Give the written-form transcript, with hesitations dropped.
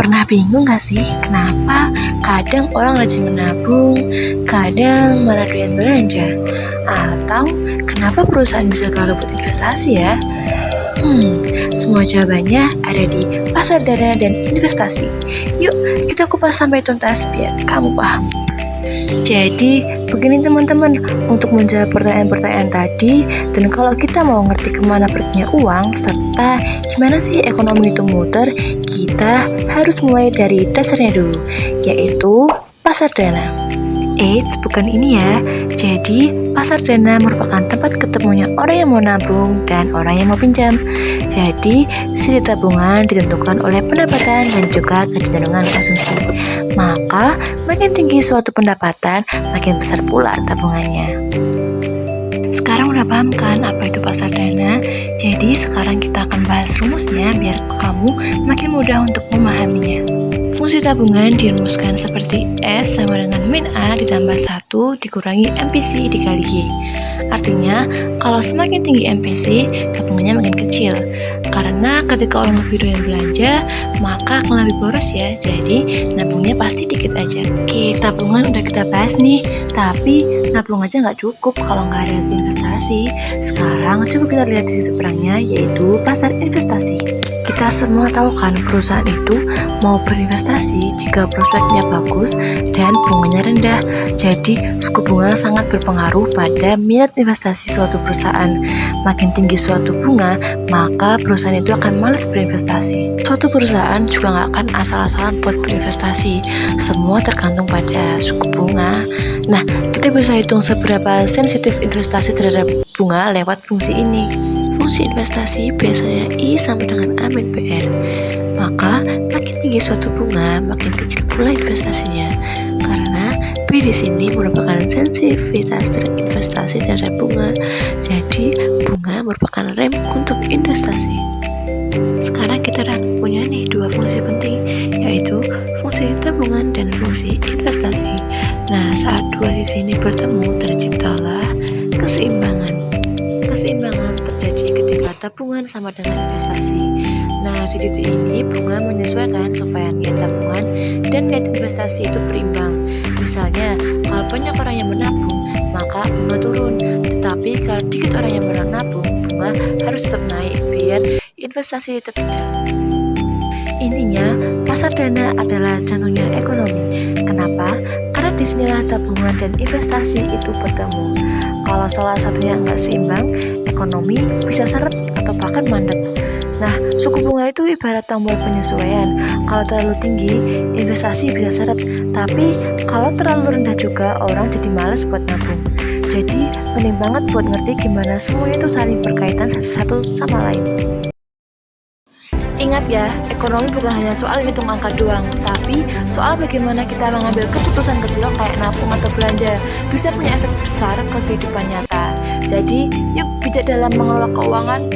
Pernah bingung gak sih kenapa kadang orang rajin menabung, kadang malah doyan belanja? Atau kenapa perusahaan bisa gagal buat investasi ya? Semua jawabannya ada di pasar dana dan investasi. Yuk kita kupas sampai tuntas biar kamu paham. Jadi begini teman-teman, untuk menjawab pertanyaan-pertanyaan tadi, dan kalau kita mau ngerti kemana perginya uang, serta gimana sih ekonomi itu muter, kita harus mulai dari dasarnya dulu, yaitu pasar dana. Eits, bukan ini ya. Jadi, pasar dana merupakan tempat ketemunya orang yang mau nabung dan orang yang mau pinjam. Jadi, sisi tabungan ditentukan oleh pendapatan dan juga kecenderungan konsumsi. Maka, makin tinggi suatu pendapatan, makin besar pula tabungannya. Sekarang udah paham kan apa itu pasar dana? Jadi, sekarang kita akan bahas rumusnya biar kamu makin mudah untuk memahaminya. Fungsi tabungan dirumuskan seperti S sama dengan min A ditambah 1 dikurangi MPC dikali Y. Artinya, kalau semakin tinggi MPC, tabungannya makin kecil. Karena ketika orang lebih doyan belanja, maka akan lebih boros ya. Jadi, nabungnya pasti dikit aja. Oke, tabungan udah kita bahas nih. Tapi, nabung aja nggak cukup kalau nggak ada investasi. Sekarang, coba kita lihat sisi seberangnya, yaitu pasar investasi. Kita semua tahu kan, perusahaan itu mau berinvestasi jika prospeknya bagus dan bunganya rendah. Jadi, suku bunga sangat berpengaruh pada minat investasi suatu perusahaan. Makin tinggi suatu bunga, maka perusahaan itu akan malas berinvestasi. Suatu perusahaan juga nggak akan asal-asalan buat berinvestasi. Semua tergantung pada suku bunga. Nah, kita bisa hitung seberapa sensitif investasi terhadap bunga lewat fungsi ini. Fungsi investasi biasanya I sama dengan A min BR. Maka, makin tinggi suatu bunga, makin kecil pula investasinya. Karena B di sini merupakan sensitivitas investasi terhadap bunga. Jadi, bunga merupakan rem untuk investasi. Sekarang kita udah punya nih dua fungsi penting, yaitu fungsi tabungan dan fungsi investasi. Nah, saat dua sisi ini bertemu, terciptalah keseimbangan. Keseimbangan terjadi ketika tabungan sama dengan investasi. Nah, di titik ini bunga menyesuaikan supaya niat tabungan dan niat investasi itu berimbang. Misalnya, kalau banyak orang yang menabung, maka bunga turun. Tetapi kalau dikit orang yang menabung, bunga harus tetap naik biar investasi tetap jalan. Intinya, pasar dana adalah jantungnya ekonomi. Kenapa? Karena disinilah tabungan dan investasi itu bertemu. Kalau salah satunya nggak seimbang, ekonomi bisa seret atau bahkan mandek. Nah, suku bunga itu ibarat tombol penyesuaian. Kalau terlalu tinggi, investasi bisa seret. Tapi, kalau terlalu rendah juga, orang jadi malas buat nabung. Jadi, penting banget buat ngerti gimana semuanya itu saling berkaitan satu sama lain. Ingat ya, ekonomi bukan hanya soal hitung angka doang, tapi soal bagaimana kita mengambil keputusan kecil kayak nabung atau belanja bisa punya efek besar ke kehidupan nyata. Jadi, yuk bijak dalam mengelola keuangan.